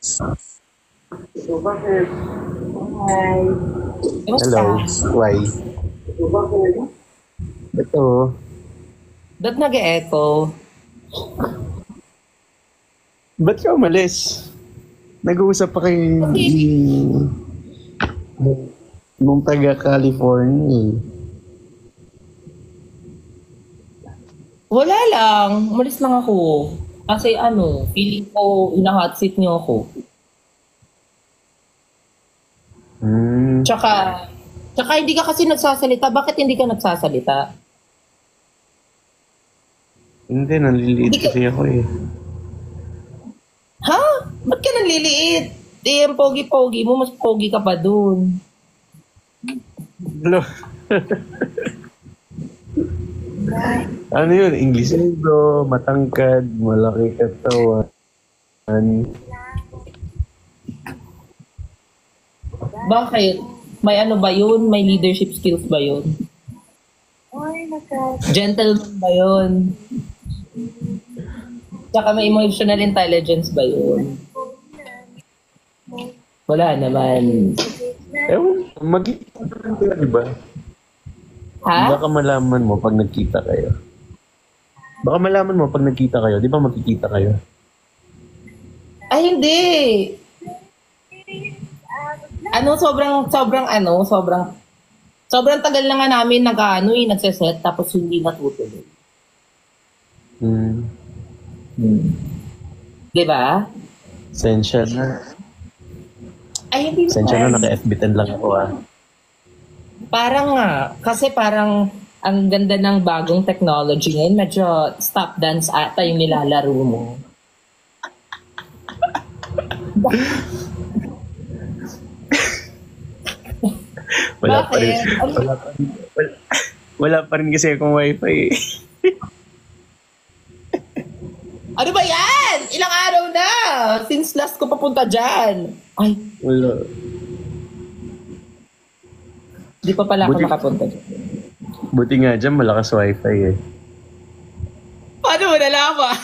So, bakit? Hi. Hello. Why? So, bakit? Ito. Ba't nag-e-echo? Ba't ka umalis? Nag-uusap pa kayo nung taga-California eh. Wala lang. Umalis lang ako. Kasi feeling ko ina-hot seat niyo ako. Tsaka hindi ka kasi nagsasalita. Bakit hindi ka nagsasalita? Hindi, naliliit kasi ako eh. Ha? Ba't ka nanliliit? Ang pogi-pogi mo, mas pogi ka pa dun. Hello. Ano yun? English bro, matangkad, malaki katawan. Bakit? May ba yun? May leadership skills ba yun? Gentleman ba yun? Tsaka may emotional intelligence ba yun? Wala naman. Ewan, mag-iipan kayo, di ba? Ha? Baka malaman mo pag nagkita kayo. Baka malaman mo pag nagkita kayo. Di ba magkikita kayo? Ay, hindi. Sobrang tagal na nga namin nagseset tapos hindi natutuloy. Di ba? Sensya na. Ay, hindi Sensya na, naman. naka-FB10 lang ako ah. Parang kasi parang ang ganda ng bagong technology ngayon, medyo stop dance ata yung nilalaro mo. Wala pa rin. Bakit? Wala pa rin kasi akong wifi eh. Ano ba yan? Ilang araw na? Since last ko papunta dyan. Ay, Wala. di pa pala ako Buti- makapunta dyan. Buti nga dyan, malakas wifi eh. Paano mo nalaman?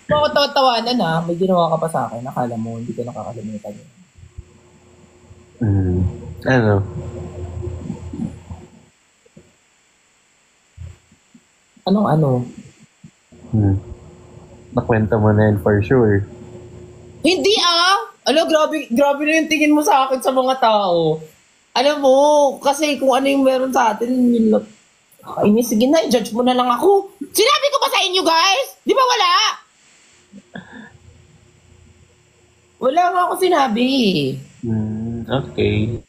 Bakit tawa-tawanan ha? May ginawa ka pa sa akin. Nakala mo, hindi ko nakakalimutan yun. Ano? Anong ano? Nakwento mo na yun for sure. Hindi ah! Grabe na yung tingin mo sa akin sa mga tao. Alam mo, kasi kung ano yung meron sa atin, sige na, i-judge mo na lang ako. Sinabi ko ba sa inyo guys? Di ba wala? Wala nga ako sinabi. Okay.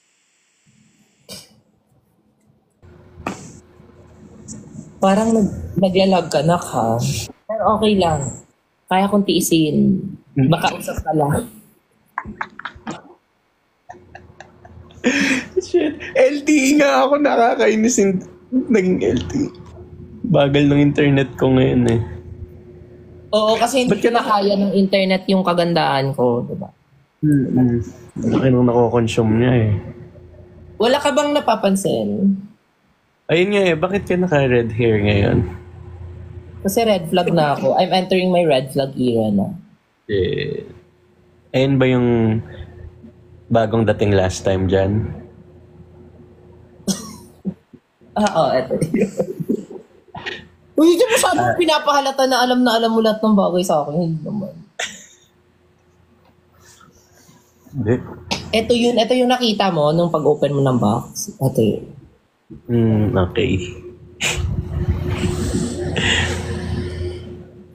Parang naglalag ka na ka. Pero okay lang. Kaya kong tiisin. Baka usap ka lang. Shit. LTE nga ako, nakakainis yung naging LTE. Bagal ng internet ko ngayon eh. Oo, kasi hindi ko nakaya ng internet yung kagandahan ko, diba? Laki nung nako-consume niya eh. Wala ka bang napapansin? Ayun nga eh, bakit ka naka-red hair ngayon? Kasi red flag na ako. I'm entering my red flag era na. Eh, ayun ba yung bagong dating last time dyan? Oo, eto. Uy, hindi masyadong pinapahalata na alam mo lahat ng bagay sa akin. Hindi naman. Hindi. Ito yung nakita mo nung pag-open mo ng box. Ito yun. Okay.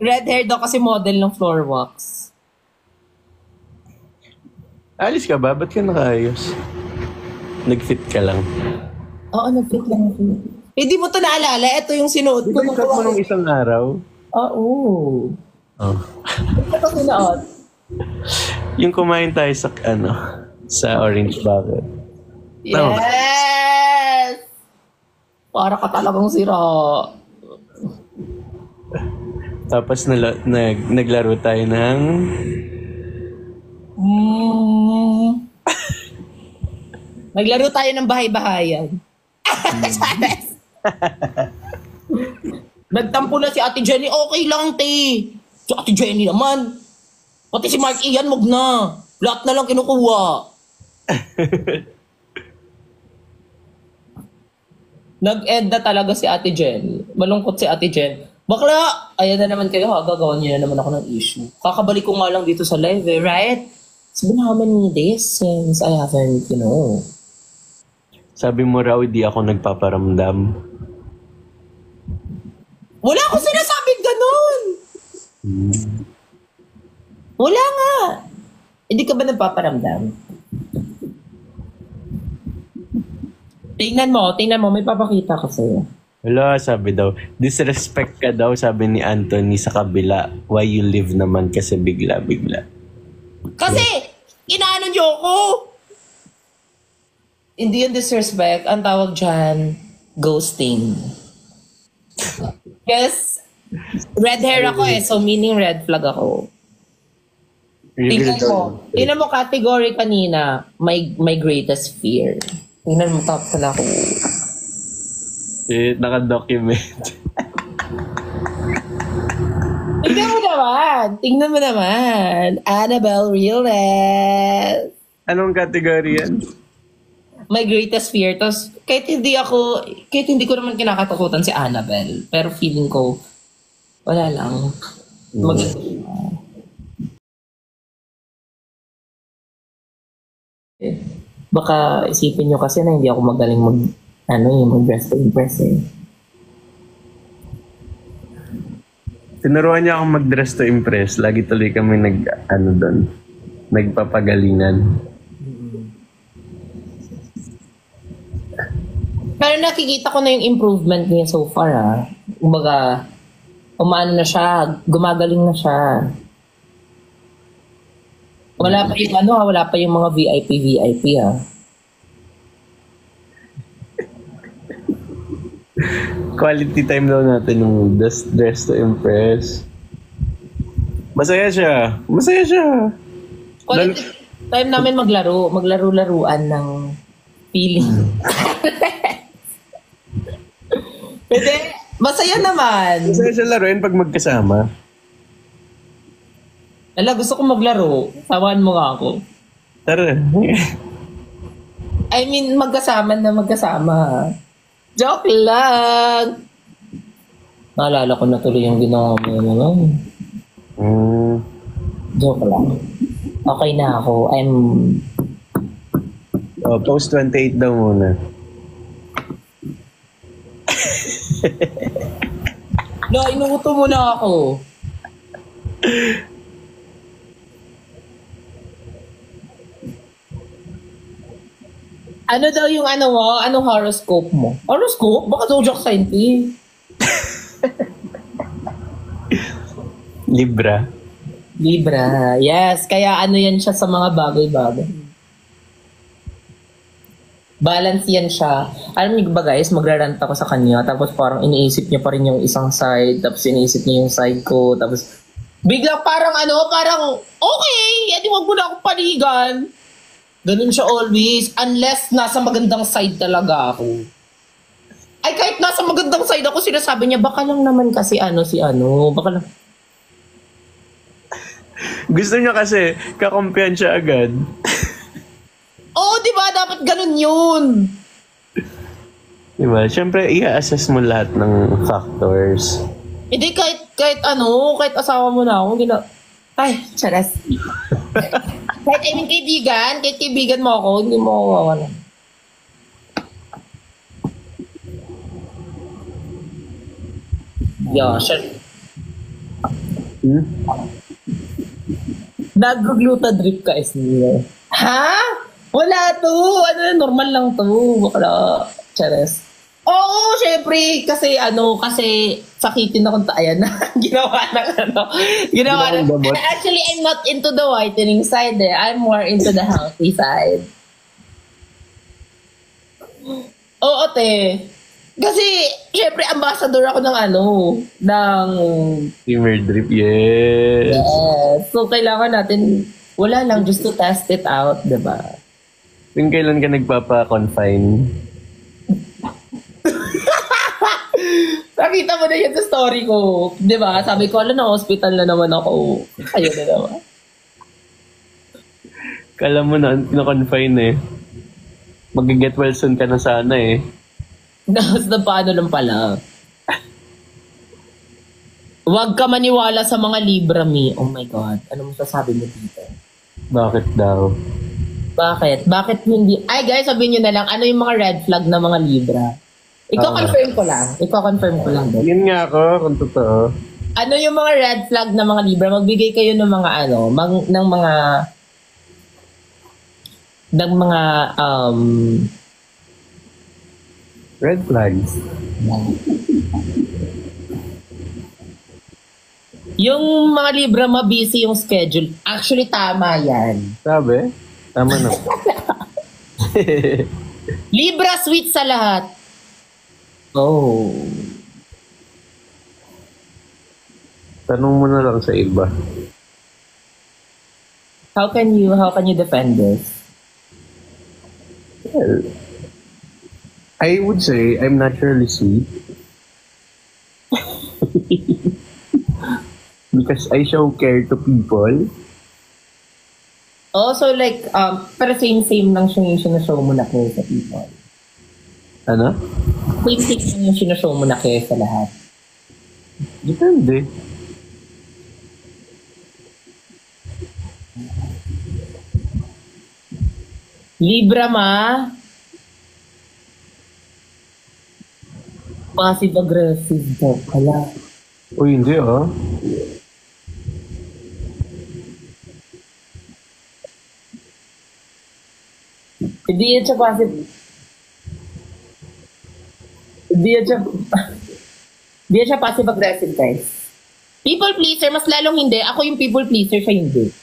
Red hair daw kasi model ng floor wax. Alis ka ba? Ba't ka nakaayos? Nag-fit ka lang. Oo, nag-fit lang ako. Hindi mo to naalala. Ito yung sinuot Di ko. ba yung cut mo nung isang araw? Oo. Oh. Ito sinuot. Yung kumain tayo sa, sa Orange Bucket. Yes! Para ka talagang sira. Tapos naglaro tayo ng... Naglaro tayo ng bahay-bahayan. Nagtampo na si Ate Jenny, okay lang, te. Si Ate Jenny naman. Pati si Mark Ian, wag na. Lahat na lang kinukuha. Nag-end na talaga si Ate Jen. Malungkot si Ate Jen. Bakla, ayan na naman kayo, gagawan niyo na naman ako ng issue. Kakabalik ko nga lang dito sa live, right? It's been how many days since I haven't, Sabi mo raw, di ako nagpaparamdam. Wala akong sinasabing ganun! Wala nga! Hindi ka ba nagpaparamdam? Tingnan mo, may papakita ko sa'yo. Wala, sabi daw. Disrespect ka daw, sabi ni Anthony sa kabila. Why you live naman kasi bigla-bigla. Kasi, inaano niyo ako! Hindi yung disrespect. Ang tawag dyan, ghosting. Yes, red hair ako so meaning red flag ako. Tingnan mo category kanina, my greatest fear. Tingnan mo, top pala ako. Naka-document. Tingnan mo naman. Annabelle Realness. Anong category yan? My greatest fear. Tapos, kahit hindi ko naman kinakatakutan si Annabelle. Pero feeling ko, wala lang. Baka isipin nyo kasi na hindi ako magaling mag-dress to impress eh. Tinuruan niya akong mag-dress to impress. Lagi tuloy kami nagpapagalingan. Pero nakikita ko na yung improvement niya so far Kumbaga, umano na siya, gumagaling na siya. Wala pa yung mga VIP Quality time daw natin ng dress to impress. Masaya siya. Quality time namin maglaro-laruan ng feeling. Pwede, masaya naman. Masaya siya laruin pag magkasama. Gusto ko maglaro. Samaan mo nga ako. Tara. I mean, magkasama. Joke lang. Naalala ko na tuloy yung ginawa mo naman. Joke lang. Okay na ako. Post 28 daw muna. Inuuto mo na ako. Ano daw yung mo? Anong horoscope mo? Horoscope? Baka zodiac sign eh. Libra. Yes. Kaya yan siya sa mga bagay-bagay. Balance yan siya. Alam niyo ba guys, magrarant ako sa kanya, tapos parang iniisip niya pa rin yung isang side, tapos iniisip niya yung side ko, tapos biglang parang okay, edi wag mo na akong panigan. Ganun siya always, unless nasa magandang side talaga ako. Ay, kahit nasa magandang side ako, sinasabi niya, baka lang naman kasi baka lang. Gusto niya kasi, kakumpiyan siya agad. Oo, di ba? Dapat ganun yun. Diba? Siyempre, i-assess mo lahat ng factors. Hindi, kahit asawa mo na ako, ay, charas. Kahit kaibigan mo ako, hindi mo ako wawalan. Yeah, sure. Nag-gluta drip ka is niya. Ha? Wala to. Normal lang to. Bakla. Chares. Oo, syempre. Kasi sakitin akong ayan na. Ginawa ng Actually, I'm not into the whitening side I'm more into the healthy side. Oo, te. Kasi, syempre, ambassador ako ng Steamer drip, yes. So, kailangan natin, wala lang, just to test it out, diba? Kung kailan ka nagpapa-confine? Nakita mo na yan sa story ko. Di ba? Sabi ko, na hospital na naman ako. Ayun na naman. Kala mo na-confine eh. Mag-get well soon ka na sana eh. Tapos na paano lang pala. Huwag ka maniwala sa mga Libra, Mi. Oh my God. Ano mo sasabi mo dito? Bakit daw? Bakit? Bakit hindi? Ay guys, sabihin nyo na lang, ano yung mga red flag na mga Libra? Iko-confirm ko lang. Iko-confirm ko lang. Yun nga ako, kung totoo. Ano yung mga red flag na mga Libra? Magbigay kayo ng mga ng mga Red flags. yung mga Libra mabusy yung schedule. Actually, tama yan. Sabi? Tama na. Libra sweet sa lahat. Oh. Tanong mo na lang sa iba. How can you defend this? Well, I would say I'm naturally sweet. Because I show care to people. Also like, pero same lang siya yung sinashow mo na kayo sa people. Ano? Same yung sinashow mo na kayo sa lahat. Depende. Libra ma. Passive-aggressive daw. Kala. Uy, hindi ah. Hindi yan siya passive. Hindi yan siya passive-aggressive, guys. People pleaser, mas lalong hindi. Ako yung people pleaser, siya hindi.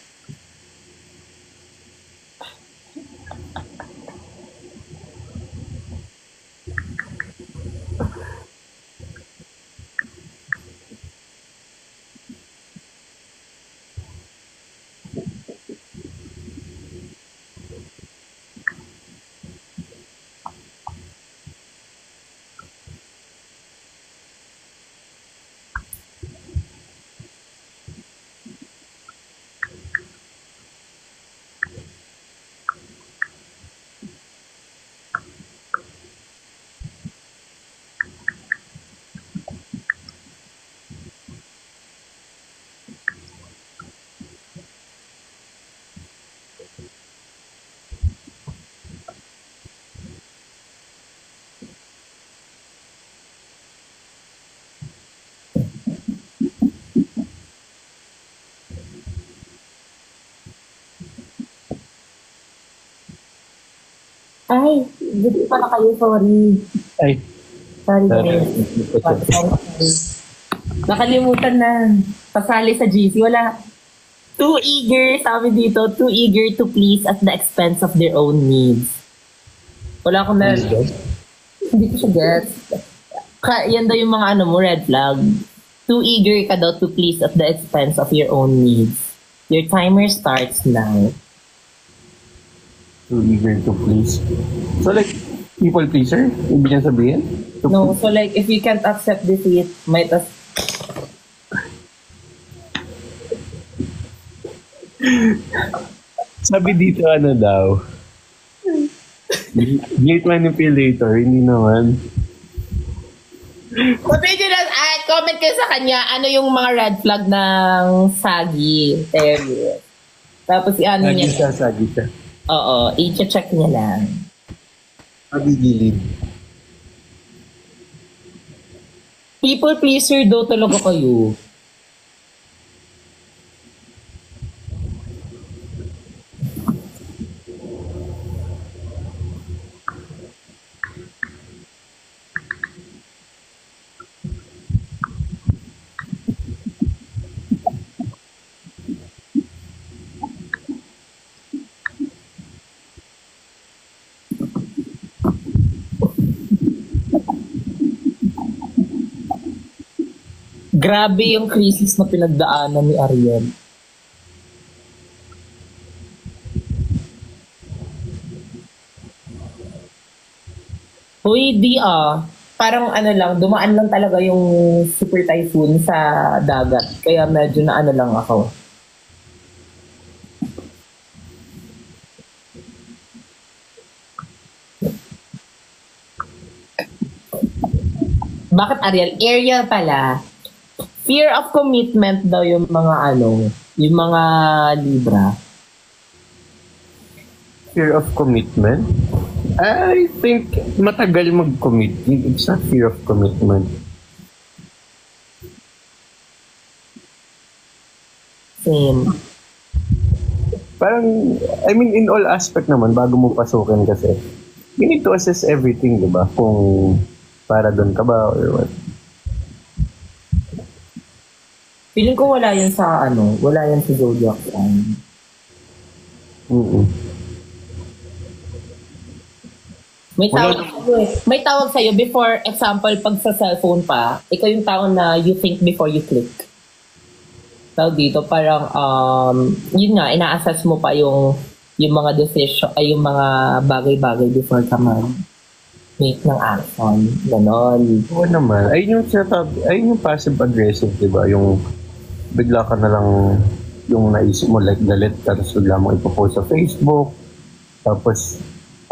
Ay, hindi pala kayo, sorry. Ay. Sorry, guys. Sorry. Nakalimutan na. Pasali sa GC. Wala. Too eager, sabi dito, too eager to please at the expense of their own needs. Wala akong na... Hindi ko siya gets. Yan daw yung mga ano mo, red flag. Too eager ka daw to please at the expense of your own needs. Your timer starts now. Too eager to please. So like, people pleaser? Ibig niya sabihin? No, so like, if you can't accept defeat, might as... Sabi dito ano daw? Great manipulator, hindi naman. Sabi nyo na, comment kayo sa kanya, ano yung mga red flag ng Sagi. Terry. Tapos ano niya. Sagi siya. Oo, i-check niya lang. Pagigilid. People pleaser daw talaga kayo. Grabe yung crisis na pinagdaanan ni Ariel. Hoy, di parang ano lang, dumaan lang talaga yung super typhoon sa dagat. Kaya medyo na ano lang ako. Bakit Ariel? Ariel pala. Fear of commitment daw yung mga ano, yung mga Libra. Fear of commitment? I think matagal mag-commit. It's not fear of commitment. Same. Parang, I mean, in all aspect naman, bago mo pasukin kasi, you need to assess everything, di ba? Kung para doon ka ba or what. Feeling ko wala yan sa ano, wala yan sa zodiac sign. May tawag sa'yo before, example, pag sa cellphone pa, ikaw yung tao na you think before you click. Tawag dito, parang, yun nga, ina-assess mo pa yung mga decision, ay yung mga bagay-bagay before ka make ng action. Ganon. Oo naman. Ayun yung passive-aggressive, di ba? Yung bigla ka na lang yung naisip mo like galit, tapos bigla mo ipopost sa Facebook, tapos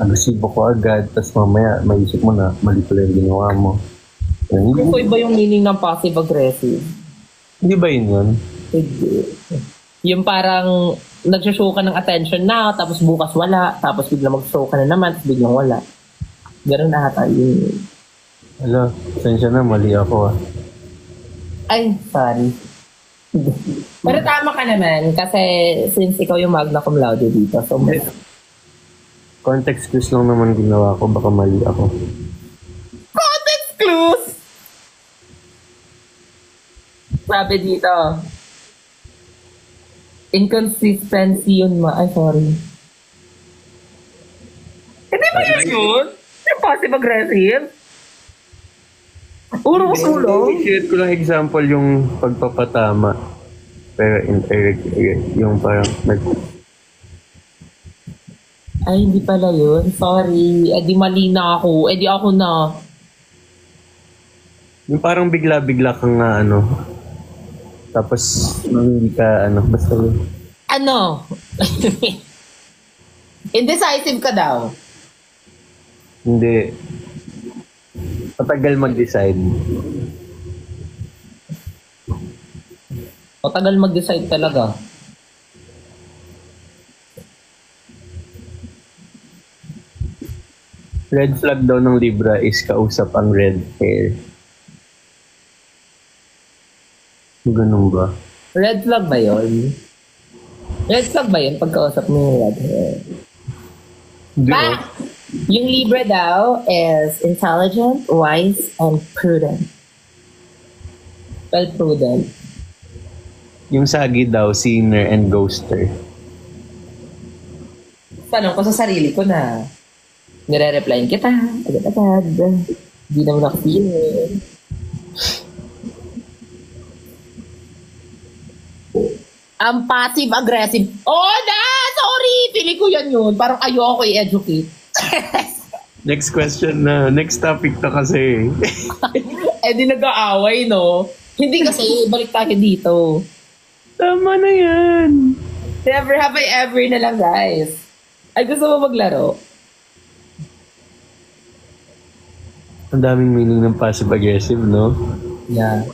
agresibo ko agad, tapos mamaya maisip mo na mali pala yung ginawa mo. Hindi ko iba yung meaning ng passive-aggressive. Hindi ba yun? Yung parang nag-show ka ng attention na, tapos bukas wala, tapos bigla mag-show ka na naman, tapos biglang wala. Ganun na hata yun. Hala, sensya na, mali ako ah. Ay, sorry. Pero tama ka naman, kasi since ikaw yung magna cum laude dito, so context clues lang naman ginawa ko, baka mali ako. Context clues! Sabi dito, inconsistency yun ay sorry. Hindi ba yun? Yung passive-aggressive? Uro-sulong? I-share ko lang example yung pagpapatama. Pero yung parang ay, hindi pala yun. Sorry. Eh, di mali na ako. Eh, di ako na. yung parang bigla-bigla kang na ano. Tapos hindi ka ano. Basta yun. Ano? Indecisive ka daw. Hindi. Matagal mag-decide. Matagal mag-decide talaga. Red flag daw ng Libra is kausap ang red hair. Ganun ba? Red flag ba yun? Red flag ba yun pagkausap mo yung red hair? Hindi oh. Yung Libra daw is intelligent, wise, and prudent. Well, prudent. Yung Sagi daw, sinner and ghoster. Tanong ko sa sarili ko na nire-replyin kita agad-agad. Hindi naman ako feeling. Ang passive-aggressive. Oh, na! Sorry! Pili ko yan yun. Parang ayoko i-educate. Next question na. Next topic to kasi. Eh di nag-aaway, no? Hindi kasi, balik tayo dito. Tama na yan. Never have I ever na lang, guys. Ay, gusto mo maglaro? Ang daming meaning ng passive-aggressive, no? Yeah.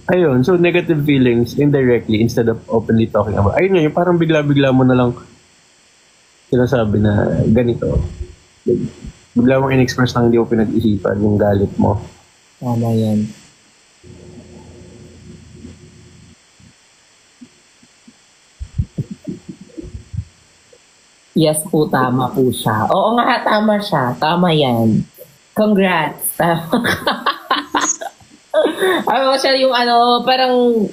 Ayun, so negative feelings indirectly instead of openly talking about. Ayun yung parang bigla-bigla mo na lang sinasabi na ganito. Bigla mong in-express lang hindi mo pinag-isipan yung galit mo. Tama yan. Yes po, tama po siya. Oo nga, tama siya. Tama yan. Congrats. Ano siya yung ano, parang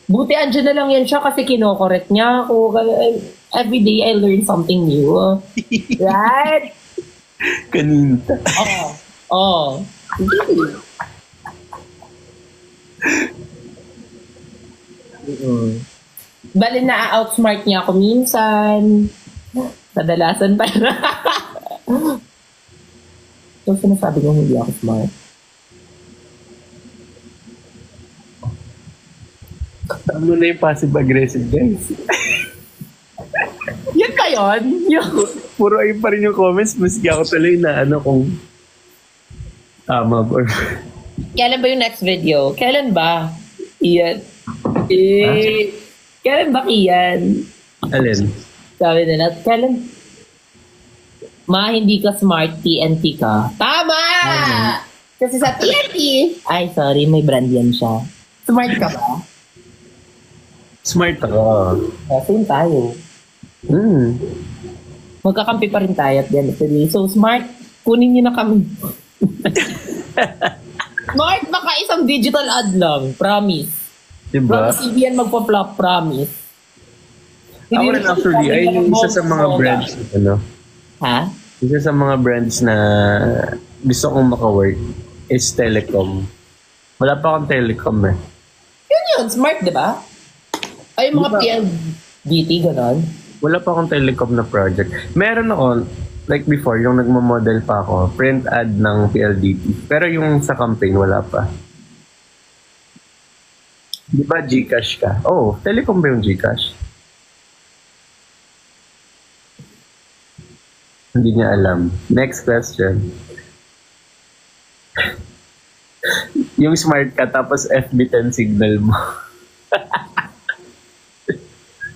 buti andyan na lang yan siya kasi kinokorek niya ako. Every day I learn something new. Right? Kaninta. Oo. Bali na-outsmart niya ako minsan. Kadalasan pa na. So, sinasabi ko hindi ako smart. Ano na yung passive-aggressive, guys? Yan ba yun? Yung... Puro ayun pa rin yung comments, maski ako tuloy na ano kung tama ba. Kailan ba yung next video? Kailan ba? Iyan. Kailan ba Iyan? Alin? Sabi nila, kailan? Hindi ka smart, TNT ka. Tama! Kasi sa TNT, ay sorry, may brand yan siya. Smart ka ba? Smart ako. Same tayo. Magkakampi pa rin tayo at the end of the day. So smart, kunin niyo na kami. Smart, baka isang digital ad lang. Promise. Diba? Promise, hindi yan magpa-flop. Promise. Ako rin actually, ay yung isa sa mga brands, ano? Ha? Isa sa mga brands na gusto kong maka-work is Telecom. Wala pa akong Telecom eh. Yun, smart, di ba? Ay, yung mga PLDT, gano'n. Wala pa akong Telecom na project. Meron ako, like before, yung nagmo-model pa ako, print ad ng PLDT. Pero yung sa campaign, wala pa. Di ba Gcash ka? Oh, Telecom ba yung Gcash? Hindi niya alam. Next question. Yung smart ka, tapos FB10 signal mo.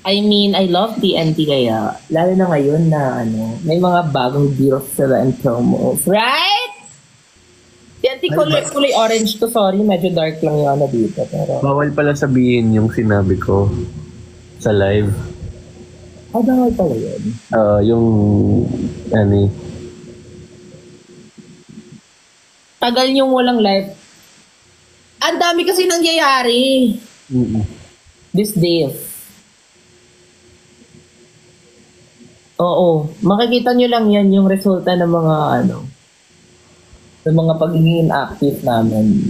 I mean, I love TNT kaya, lalo na ngayon na may mga bagong deals sila and promos. Right? TNT kulay orange to, sorry, medyo dark lang yung dito. Pero... Bawal pala sabihin yung sinabi ko sa live. Bawal pala yun. Yung, Tagal yung walang live. Ang dami kasi nangyayari. These days. Oo. Makikita nyo lang yan yung resulta ng mga ng mga pagiging active namin.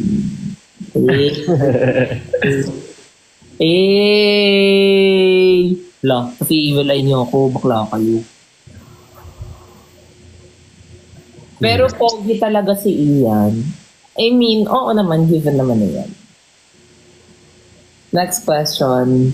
Kasi evil eye nyo ako, bakla kayo. Pero pogi talaga si Ian. I mean, oo naman, given naman na yan. Next question.